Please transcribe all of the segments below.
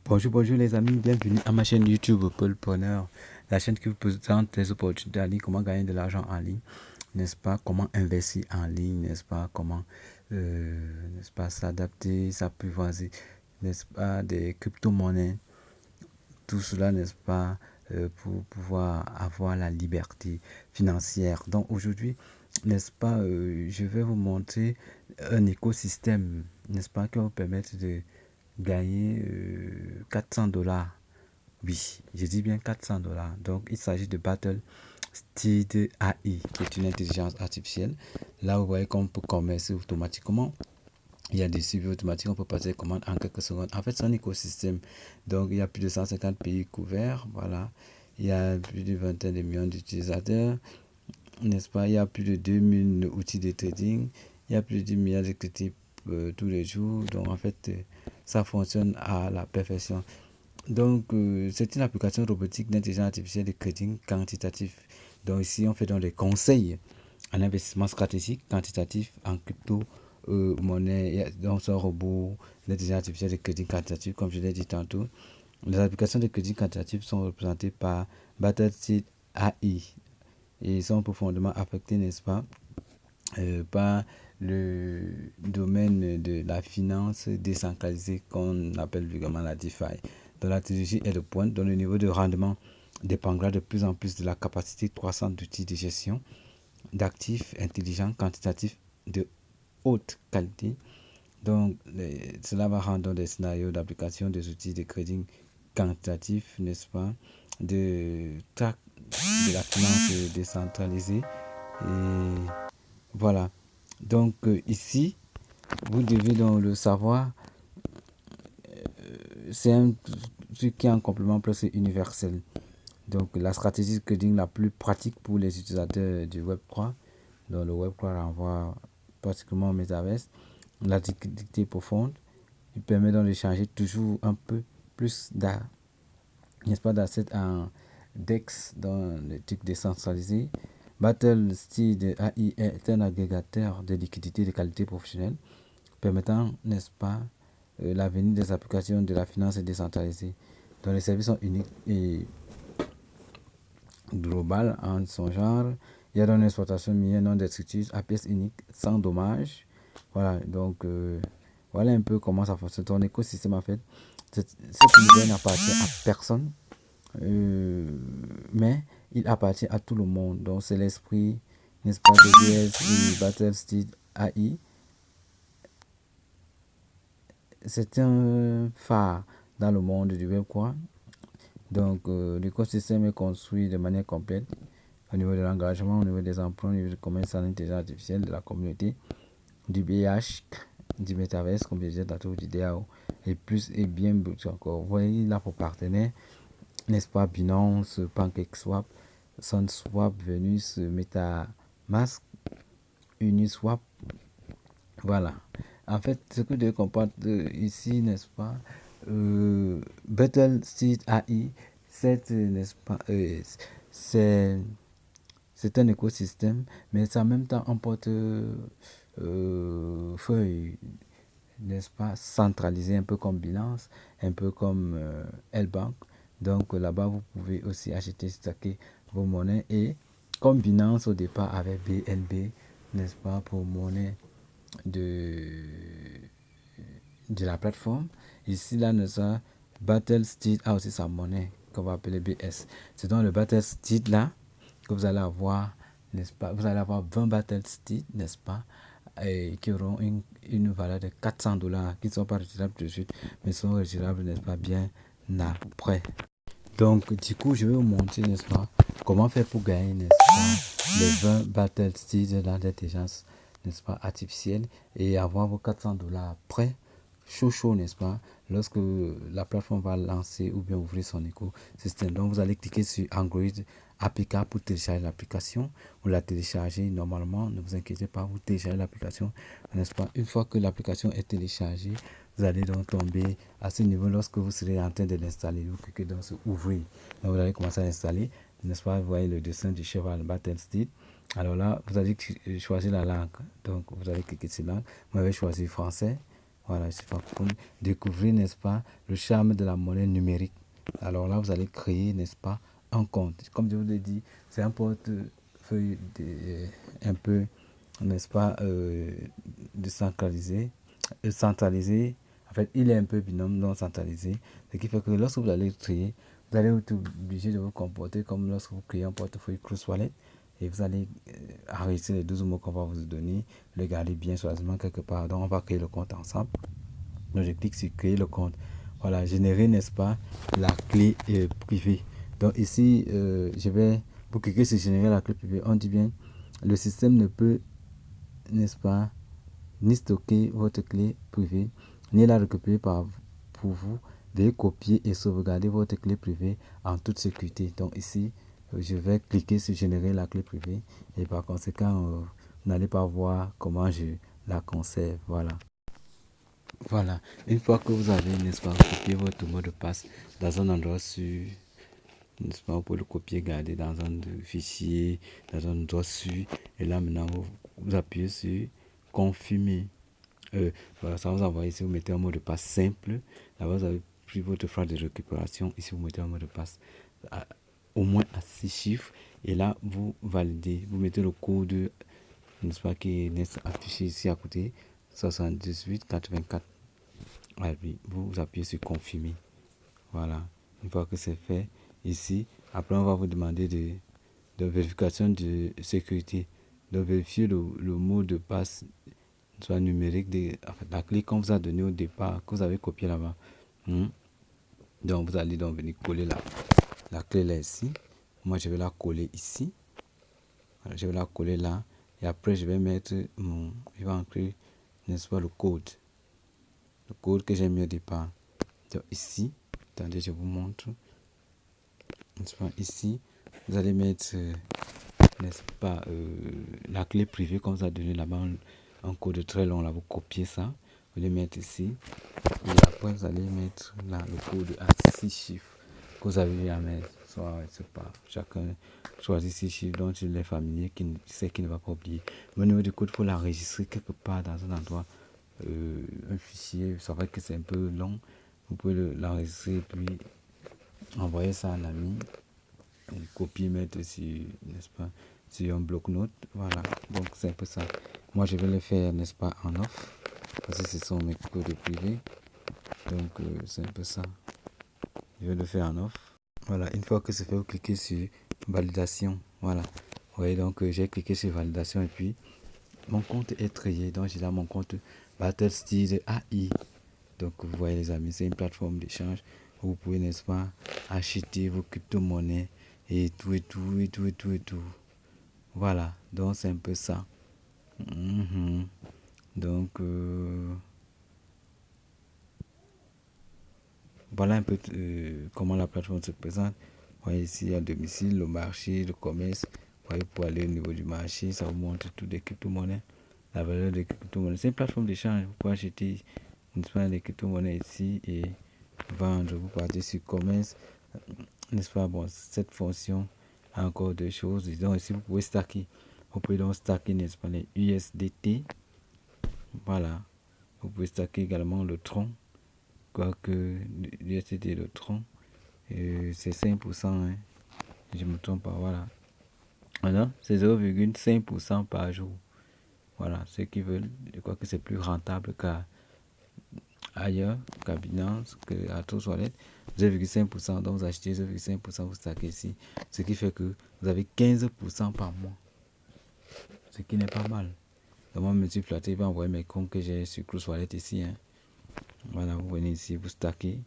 Bonjour les amis, bienvenue à ma chaîne YouTube Paulpreneur, la chaîne qui vous présente les opportunités en ligne, comment gagner de l'argent en ligne, n'est-ce pas, comment investir en ligne, n'est-ce pas, comment n'est-ce pas, s'adapter, s'apprivoiser, n'est-ce pas, des crypto-monnaies, tout cela, n'est-ce pas, pour pouvoir avoir la liberté financière. Donc aujourd'hui, n'est-ce pas, je vais vous montrer un écosystème, n'est-ce pas, qui va vous permettre de gagner 400 $. Oui, je dis bien 400 $. Donc, il s'agit de Battle Steed AI, qui est une intelligence artificielle. Là, vous voyez qu'on peut commercer automatiquement. Il y a des suivis automatiques, on peut passer les commandes en quelques secondes. En fait, c'est un écosystème. Donc, il y a plus de 150 pays couverts. Voilà. Il y a plus de 21 millions d'utilisateurs. N'est-ce pas? Il y a plus de 2000 outils de trading. Il y a plus de 10 milliards de critiques tous les jours. Donc, en fait, ça fonctionne à la perfection. Donc, c'est une application robotique d'intelligence artificielle de trading quantitatif. Donc, ici, on fait donc des conseils en investissement stratégique, quantitatif, en crypto, monnaie. Donc, c'est un robot d'intelligence artificielle de trading quantitatif, comme je l'ai dit tantôt. Les applications de trading quantitatif sont représentées par BattleSeed AI. Et sont profondément affectés, n'est-ce pas, par le domaine de la finance décentralisée qu'on appelle vulgairement la DeFi. Donc la technologie est de pointe, dont le niveau de rendement dépendra de plus en plus de la capacité croissante d'outils de gestion d'actifs intelligents, quantitatifs de haute qualité. Donc cela va rendre des scénarios d'application des outils de trading quantitatif, n'est-ce pas, de la finance décentralisée. Et voilà. Donc ici, vous devez donc le savoir, c'est un truc qui est en complément presque universel. Donc la stratégie de trading la plus pratique pour les utilisateurs du Web3, donc le Web3 renvoie particulièrement au Metaverse, la liquidité profonde, il permet donc d'échanger toujours un peu plus n'est-ce pas, d'assets en DEX dans le truc décentralisé. BattleSteed AI est un agrégateur de liquidités de qualité professionnelle, permettant, n'est-ce pas, l'avenir des applications de la finance décentralisée, dont les services sont uniques et global en son genre. Il y a donc une exploitation minière non destructrice à pièces uniques sans dommage. Voilà, donc voilà un peu comment ça fonctionne. Ton écosystème, en fait, cet univers n'appartient à personne, mais il appartient à tout le monde. Donc c'est l'esprit, n'est-ce pas, de BS et BattleSteed AI. C'est un phare dans le monde du web, quoi. Donc l'écosystème est construit de manière complète au niveau de l'engagement, au niveau des emplois, au niveau du commerce en intelligence artificielle, de la communauté, du BH, du Metaverse, comme je disais tantôt, du DAO, et plus et bien encore. Vous voyez là pour partenaires, n'est-ce pas, Binance, PancakeSwap, SunSwap, Venus, MetaMask, Uniswap. Voilà. En fait, ce que vous devez comprendre ici, n'est-ce pas, BattleSteed AI, n'est-ce pas, c'est un écosystème, mais c'est en même temps un portefeuille, n'est-ce pas, centralisé, un peu comme Binance, un peu comme L-Bank. Donc là-bas, vous pouvez aussi acheter, stacker vos monnaies. Et comme Binance au départ avec BNB, n'est-ce pas, pour monnaie de la plateforme. Ici, là, n'est-ce pas, BattleSteed a aussi sa monnaie qu'on va appeler BS. C'est donc le BattleSteed là que vous allez avoir, n'est-ce pas, vous allez avoir 20 BattleSteed, n'est-ce pas, et qui auront une valeur de 400 $, qui ne sont pas retirables tout de suite, mais sont retirables, n'est-ce pas, bien après. Donc, du coup, je vais vous montrer, n'est-ce pas, comment faire pour gagner, n'est-ce pas, les 20 BattleSteed d'intelligence, n'est-ce pas, artificielle, et avoir vos 400 $ après, chaud, n'est-ce pas, lorsque la plateforme va lancer ou bien ouvrir son écosystème. Donc, vous allez cliquer sur Android APK pour télécharger l'application. Vous la téléchargez normalement, ne vous inquiétez pas, vous téléchargez l'application, n'est-ce pas. Une fois que l'application est téléchargée, vous allez donc tomber à ce niveau lorsque vous serez en train de l'installer. Vous cliquez donc sur ouvrir. Donc, vous allez commencer à l'installer, n'est-ce pas. Vous voyez le dessin du cheval BattleSteed. Alors là, vous allez choisir la langue. Donc, vous allez cliquer sur langue. Vous avez choisi français. Voilà, c'est pas pour découvrir, n'est-ce pas, le charme de la monnaie numérique. Alors là, vous allez créer, n'est-ce pas, un compte. Comme je vous l'ai dit, c'est un portefeuille un peu, n'est-ce pas, décentralisé, centralisé. En fait, il est un peu binôme, non centralisé. Ce qui fait que lorsque vous allez créer, vous allez être obligé de vous comporter comme lorsque vous créez un portefeuille Cruise Wallet. Et vous allez enregistrer les 12 mots qu'on va vous donner, le garder bien soigneusement quelque part. Donc, on va créer le compte ensemble. Donc, je clique sur créer le compte. Voilà, générer, n'est-ce pas, la clé privée. Donc, ici, je vais, pour cliquer sur générer la clé privée, on dit bien, le système ne peut, n'est-ce pas, ni stocker votre clé privée, ni la récupérer pour vous. Veuillez copier et sauvegarder votre clé privée en toute sécurité. Donc ici, je vais cliquer sur générer la clé privée et par conséquent, vous n'allez pas voir comment je la conserve. Voilà. Voilà. Une fois que vous avez, n'est-ce pas, copié votre mot de passe dans un endroit sûr, n'est-ce pas, vous pouvez le copier, garder dans un fichier, dans un endroit sûr. Et là, maintenant, vous appuyez sur confirmer. Voilà, ça va vous envoyer ici, vous mettez un mot de passe simple. Là, vous avez pris votre phrase de récupération. Ici, vous mettez un mot de passe au moins à 6 chiffres. Et là, vous validez. Vous mettez le code, n'est-ce pas, qui est affiché ici à côté, 7884. Et puis, vous appuyez sur confirmer. Voilà. Une fois que c'est fait, ici, après, on va vous demander de vérification de sécurité. De vérifier le mot de passe soit numérique, la clé qu'on vous a donné au départ, que vous avez copié là-bas. Donc, vous allez donc venir coller la clé là ici. Moi, je vais la coller ici. Voilà, je vais la coller là. Et après, je vais mettre je vais entrer, n'est-ce pas, le code. Le code que j'ai mis au départ. Donc, ici, attendez, je vous montre. N'est-ce pas, ici, vous allez mettre, n'est-ce pas, la clé privée qu'on vous a donné là-bas, un code très long là, vous copiez ça, vous allez mettre ici, et après vous allez mettre là le code à 6 chiffres que vous avez à mettre, soit, c'est pas, chacun choisit 6 chiffres dont il est familier, qui sait qu'il ne va pas oublier. Mais au niveau du code, il faut l'enregistrer quelque part dans un endroit, un fichier, c'est vrai que c'est un peu long, vous pouvez l'enregistrer et puis envoyer ça à un ami, copier, mettre sur, n'est-ce pas, sur un bloc-notes. Voilà, donc c'est un peu ça. Moi, je vais le faire, n'est-ce pas, en off, parce que ce sont mes codes privés. Donc, c'est un peu ça. Je vais le faire en off. Voilà, une fois que c'est fait, vous cliquez sur validation. Voilà. Vous voyez, donc, j'ai cliqué sur validation et puis mon compte est créé. Donc, j'ai là mon compte BattleSteed AI. Donc, vous voyez, les amis, c'est une plateforme d'échange où vous pouvez, n'est-ce pas, acheter vos crypto-monnaies et tout, et tout, et tout, et tout, et tout. Voilà, donc c'est un peu ça. Donc, voilà un peu comment la plateforme se présente. Vous voyez ici, à domicile, le marché, le commerce. Vous voyez, pour aller au niveau du marché, ça vous montre tout des crypto-monnaies, la valeur des crypto-monnaies. C'est une plateforme d'échange. Vous pouvez acheter des crypto-monnaies ici et vendre. Vous partez sur commerce, n'est-ce pas? Bon, cette fonction a encore deux choses. Donc ici, vous pouvez stacker. Vous pouvez donc stacker, n'est-ce pas, les USDT. Voilà. Vous pouvez stacker également le Tron. Quoique l'USDT et le Tron, c'est 5%. Hein. Je me trompe pas. Voilà. Voilà, c'est 0,5% par jour. Voilà. Ceux qui veulent, je crois que c'est plus rentable qu'ailleurs, qu'à Binance, qu'à Trust Wallet. 0,5%. Donc vous achetez 0,5%, vous stackez ici. Ce qui fait que vous avez 15% par mois. Ce qui n'est pas mal. Donc moi, je me suis flatté, il va envoyer mes comptes que j'ai sur Cruise Wallet ici. Hein. Voilà, vous venez ici, vous stackez.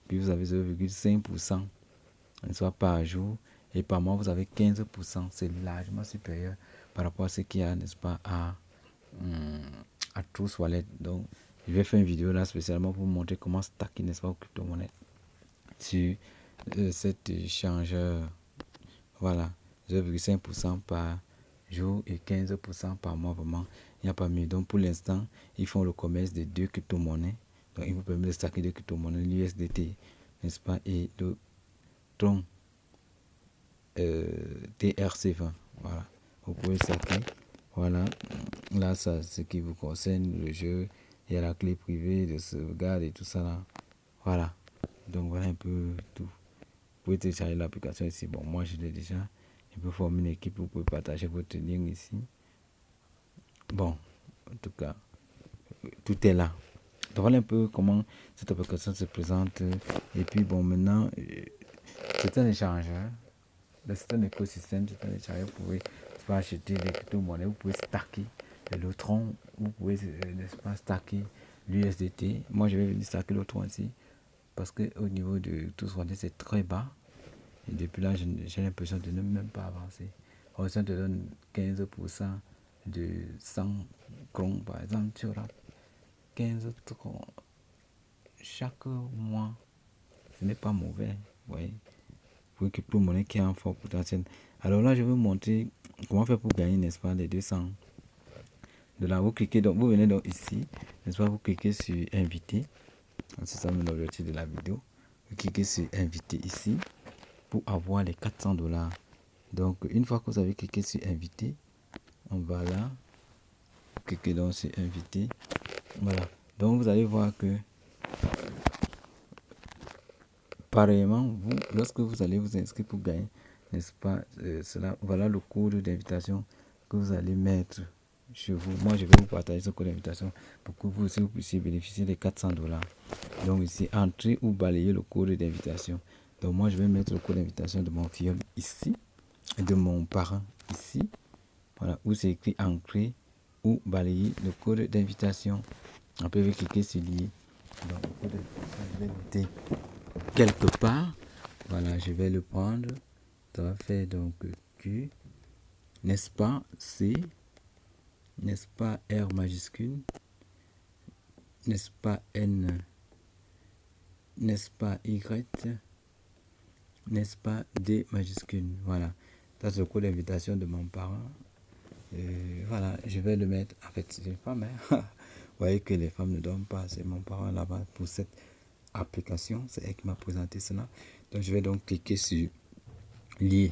Puis vous avez 0,5%, soit par jour. Et par mois, vous avez 15%. C'est largement supérieur par rapport à ce qu'il y a, n'est-ce pas, à Trust Wallet. Donc, je vais faire une vidéo là spécialement pour vous montrer comment stacker, n'est-ce pas, aux crypto-monnaies sur cet échangeur. Voilà, 0,5% par jour et 15% par mois. Vraiment, il n'y a pas mieux. Donc, pour l'instant, ils font le commerce de deux crypto-monnaies. Donc, il vous permet de stacker deux crypto-monnaies, l'USDT, n'est-ce pas, et le Tron TRC20. Voilà, vous pouvez stacker. Voilà, là, ça, ce qui vous concerne, le jeu il y a la clé privée de sauvegarde et tout ça là. Voilà. Donc voilà un peu tout. Vous pouvez télécharger l'application ici. Bon, moi je l'ai déjà. Je peux former une équipe, vous pouvez partager votre lien ici. Bon, en tout cas, tout est là. Donc voilà un peu comment cette application se présente. Et puis bon, maintenant, c'est un échangeur. C'est un écosystème, c'est un échangeur. Vous pouvez acheter des crypto-monnaies, vous pouvez stacker le Tron, vous pouvez, n'est-ce pas, stacker l'USDT. Moi, je vais venir stacker le Tron ici parce qu'au niveau de tout ce c'est très bas. Et depuis là, j'ai l'impression de ne même pas avancer. Ça te donne 15% de 100 crons, par exemple, tu auras 15 crons chaque mois. Ce n'est pas mauvais, vous voyez. Pour une crypto-monnaie qui a un fort potentiel. Alors là, je vais vous montrer comment faire pour gagner, n'est-ce pas, les 200 $. Vous cliquez, donc vous venez donc ici, n'est-ce pas, vous cliquez sur inviter. C'est ça l'objectif de la vidéo. Vous cliquez sur inviter ici pour avoir les 400 $. Donc, une fois que vous avez cliqué sur inviter, on va là. Vous cliquez donc sur inviter. Voilà. Donc, vous allez voir que pareillement, vous, lorsque vous allez vous inscrire pour gagner, n'est-ce pas, voilà le code d'invitation que vous allez mettre chez vous. Moi, je vais vous partager ce code d'invitation pour que vous aussi vous puissiez bénéficier des 400 $. Donc ici, entrer ou balayer le code d'invitation. Donc moi, je vais mettre le code d'invitation de mon filleul ici, et de mon parent ici. Voilà, où c'est écrit entrer ou balayer le code d'invitation. Après, je vais cliquer sur lier. Donc, le code d'invitation, je vais noter quelque part. Voilà, je vais le prendre. Ça va faire donc Q, n'est-ce pas, C, n'est-ce pas, R majuscule, n'est-ce pas, N, n'est-ce pas, Y, n'est-ce pas, D majuscule. Voilà, ça c'est le code d'invitation de mon parent. Voilà, je vais le mettre. En fait, c'est une femme. Vous voyez que les femmes ne dorment pas. C'est mon parent là-bas pour cette application. C'est elle qui m'a présenté cela. Donc, je vais donc cliquer sur lier.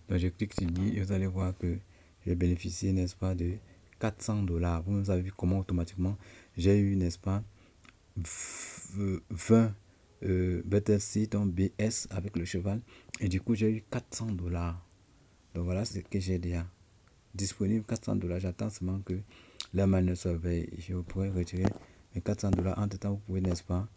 Donc, je clique sur lier et vous allez voir que je vais bénéficier, n'est-ce pas, de 400 $. Vous avez vu comment automatiquement j'ai eu, n'est-ce pas, 20 BTC, donc BS avec le cheval. Et du coup, j'ai eu 400 $. Donc, voilà ce que j'ai déjà disponible, 400 $. J'attends seulement que la manne soit veille. Je pourrais retirer mes 400 $. Entre temps, vous pouvez, n'est-ce pas,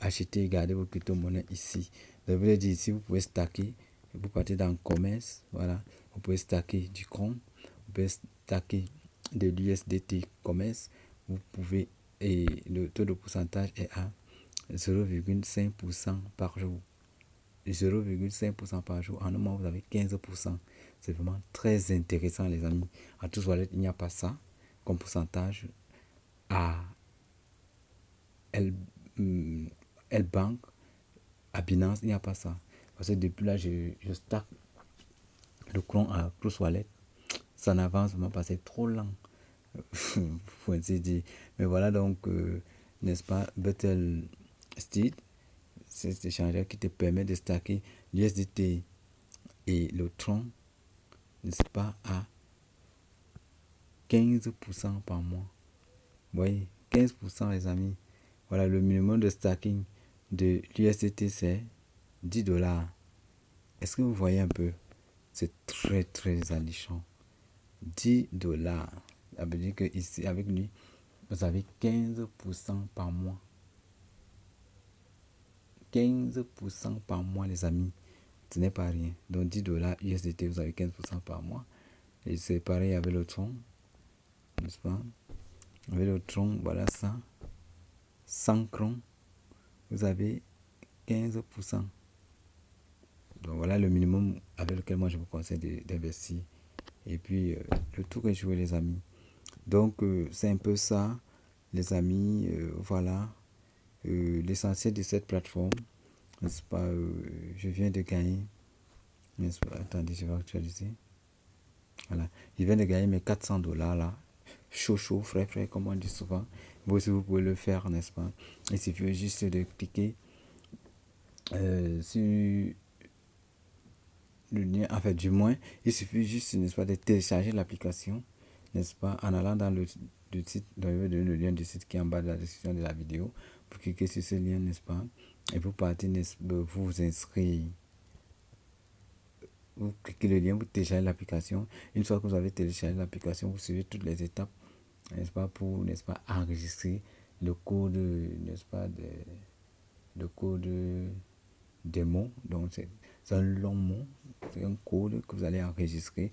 acheter et garder vos crypto-monnaies ici. Je vous l'ai dit ici, vous pouvez stacker. Vous partez dans commerce, voilà. Vous pouvez stacker du Cron, vous pouvez stacker de l'USDT commerce. Vous pouvez, et le taux de pourcentage est à 0,5% par jour. 0,5% par jour. En un mois, vous avez 15%. C'est vraiment très intéressant, les amis. À tous Wallet, il n'y a pas ça comme pourcentage. À L-Bank, à Binance, il n'y a pas ça. Parce que depuis là, je stack le clone à Close Wallet. Ça n'avance vraiment pas, c'est trop lent. Faut ainsi dire. Mais voilà donc, n'est-ce pas, Battle Steed, c'est cet échangeur qui te permet de stacker l'USDT et le Tron, n'est-ce pas, à 15% par mois. Vous voyez, 15% les amis. Voilà, le minimum de stacking de l'USDT c'est 10 $. Est-ce que vous voyez un peu? C'est très très alléchant. 10 $. Ça veut dire que ici, avec lui, vous avez 15% par mois. 15% par mois, les amis. Ce n'est pas rien. Donc 10 $ USDT, vous avez 15% par mois. Et c'est pareil avec le Tron. N'est-ce pas? Avec le Tron, voilà ça. 100 crons, vous avez 15%. Donc voilà le minimum avec lequel moi je vous conseille d'investir. Et puis le tour est joué, les amis. Donc c'est un peu ça, les amis. Voilà l'essentiel de cette plateforme, n'est-ce pas. Je viens de gagner, n'est-ce pas, attendez, je vais actualiser. Voilà, je viens de gagner mes 400 $ là, chaud chaud, frais frais, comme on dit souvent. Vous aussi vous pouvez le faire, n'est-ce pas. Il suffit juste de cliquer sur le lien, en fait, du moins il suffit juste, n'est-ce pas, de télécharger l'application, n'est-ce pas, en allant dans le du site, donc je vais donner le lien du site qui est en bas de la description de la vidéo. Vous cliquez sur ce lien, n'est-ce pas, et vous partez, vous inscrire. Vous cliquez le lien, vous téléchargez l'application. Une fois que vous avez téléchargé l'application, vous suivez toutes les étapes, n'est-ce pas, pour, n'est-ce pas, enregistrer le code, n'est-ce pas, le code des mots. Donc c'est un long mot, c'est un code que vous allez enregistrer,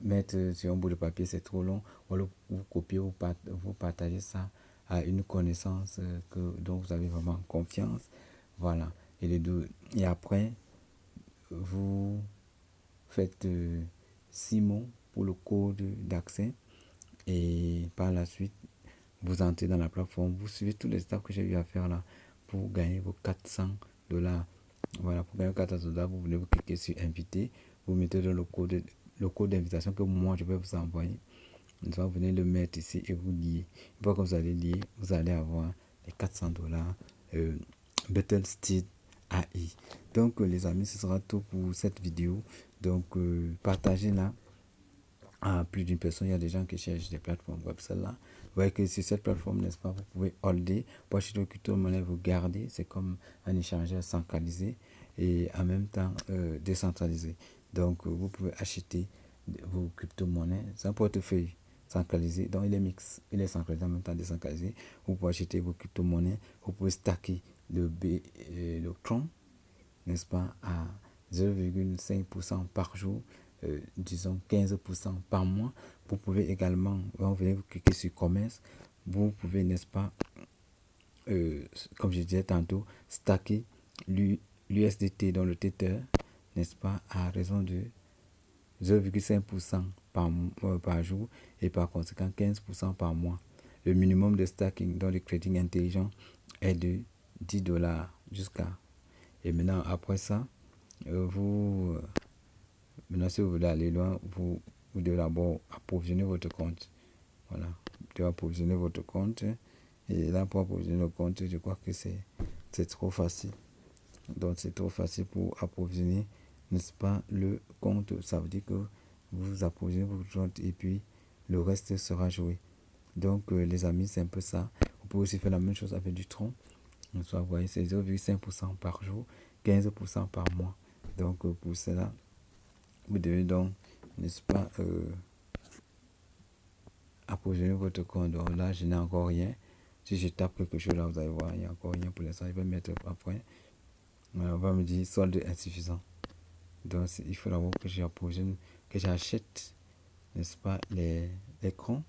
mettre sur un bout de papier, c'est trop long. Voilà, vous copiez, vous partagez ça à une connaissance dont vous avez vraiment confiance. Voilà. Et après, vous faites 6 mots pour le code d'accès, et par la suite, vous entrez dans la plateforme, vous suivez tous les étapes que j'ai eu à faire là pour gagner vos $400. Voilà, pour gagner $400, vous venez, vous cliquez sur inviter, vous mettez dans le code d'invitation que moi je vais vous envoyer. Vous venez le mettre ici et vous liez. Une fois que vous allez lier, vous allez avoir les $400 BattleSteed AI. Donc les amis, ce sera tout pour cette vidéo. Donc partagez-la à plus d'une personne. Il y a des gens qui cherchent des plateformes comme celle-là. Vous voyez que sur cette plateforme, n'est-ce pas, vous pouvez holder, pour acheter vos crypto-monnaies, vous garder. C'est comme un échangeur centralisé et en même temps décentralisé. Donc vous pouvez acheter vos crypto-monnaies. C'est un portefeuille centralisé, donc il est mix, il est centralisé en même temps décentralisé. Vous pouvez acheter vos crypto-monnaies, vous pouvez stacker le Tron, n'est-ce pas, à 0,5% par jour, disons 15% par mois. Vous pouvez également, vous venez vous cliquer sur commerce, vous pouvez, n'est-ce pas, comme je disais tantôt, stacker l'USDT dans le Tether, n'est-ce pas, à raison de 0,5% par jour et par conséquent 15% par mois. Le minimum de stacking dans le trading intelligent est de $10 jusqu'à. Et maintenant, après ça, maintenant, si vous voulez aller loin, vous devez d'abord approvisionner votre compte. Voilà, vous devez approvisionner votre compte. Et là, pour approvisionner le compte, je crois que c'est trop facile. Donc, c'est trop facile pour approvisionner, n'est-ce pas, le compte. Ça veut dire que vous approvisionnez votre compte et puis le reste sera joué. Donc, les amis, c'est un peu ça. Vous pouvez aussi faire la même chose avec du Tron. Donc, vous voyez, c'est 0,5% par jour, 15% par mois. Donc, pour cela, vous devez donc, n'est-ce pas, approvisionner votre compte. Donc là, je n'ai encore rien. Si je tape quelque chose là, vous allez voir, il n'y a encore rien pour l'instant. Il va mettre après. On va me dire solde insuffisant. Donc, il faut d'abord que j'approvisionne, que j'achète, n'est-ce pas, les crons.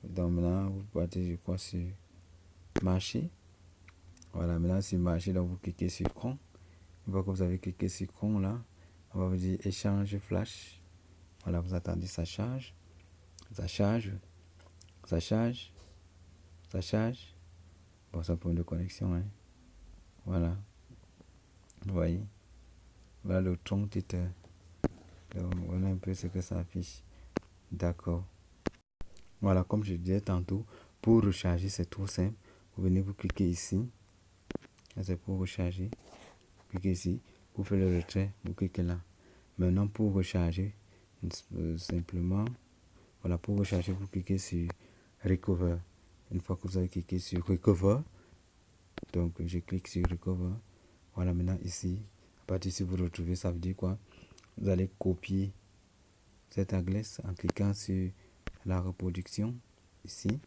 Donc maintenant, vous partez, je crois, sur marché. Voilà, maintenant sur marché, donc vous cliquez sur cron. Une fois que vous avez cliqué sur cron là, on va vous dire échange flash. Voilà, vous attendez, ça charge. Ça charge. Ça charge. Ça charge. Bon, ça pour une connexion. Hein. Voilà. Vous voyez. Voilà le tronc Tether. Donc, voilà un peu ce que ça affiche. D'accord. Voilà, comme je disais tantôt, pour recharger, c'est trop simple. Vous venez, vous cliquez ici. C'est pour recharger. Cliquez ici. Vous faites le retrait. Vous cliquez là. Maintenant, pour recharger, simplement, voilà, pour recharger, vous cliquez sur Recover. Une fois que vous avez cliqué sur Recover, donc je clique sur Recover. Voilà, maintenant ici, à partir si vous retrouvez, ça veut dire quoi? Vous allez copier cette adresse en cliquant sur la reproduction ici.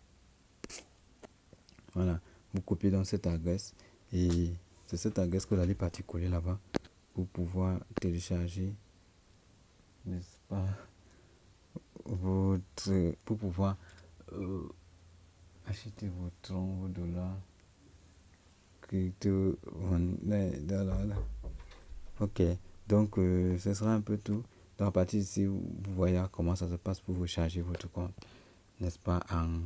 Voilà, vous copiez dans cette adresse et c'est cette adresse que vous allez partir coller là-bas pour pouvoir télécharger, n'est-ce pas, pour pouvoir acheter vos dollars crypto. Ok, donc ce sera un peu tout. Donc à partir d'ici, vous voyez comment ça se passe pour vous charger votre compte, n'est-ce pas, en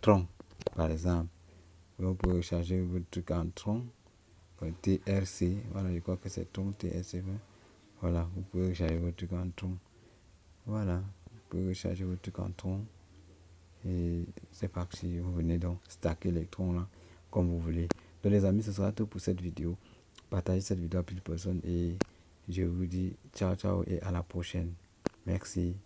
Tron, par exemple. Vous pouvez charger votre truc en Tron, TRC, voilà, je crois que c'est Tron TRC. Voilà, vous pouvez charger votre truc en Tron. Voilà, vous pouvez charger votre truc en Tron. Et c'est parti, vous venez donc stacker les trons là, comme vous voulez. Donc les amis, ce sera tout pour cette vidéo. Partagez cette vidéo à plus de personnes et je vous dis ciao ciao et à la prochaine. Merci.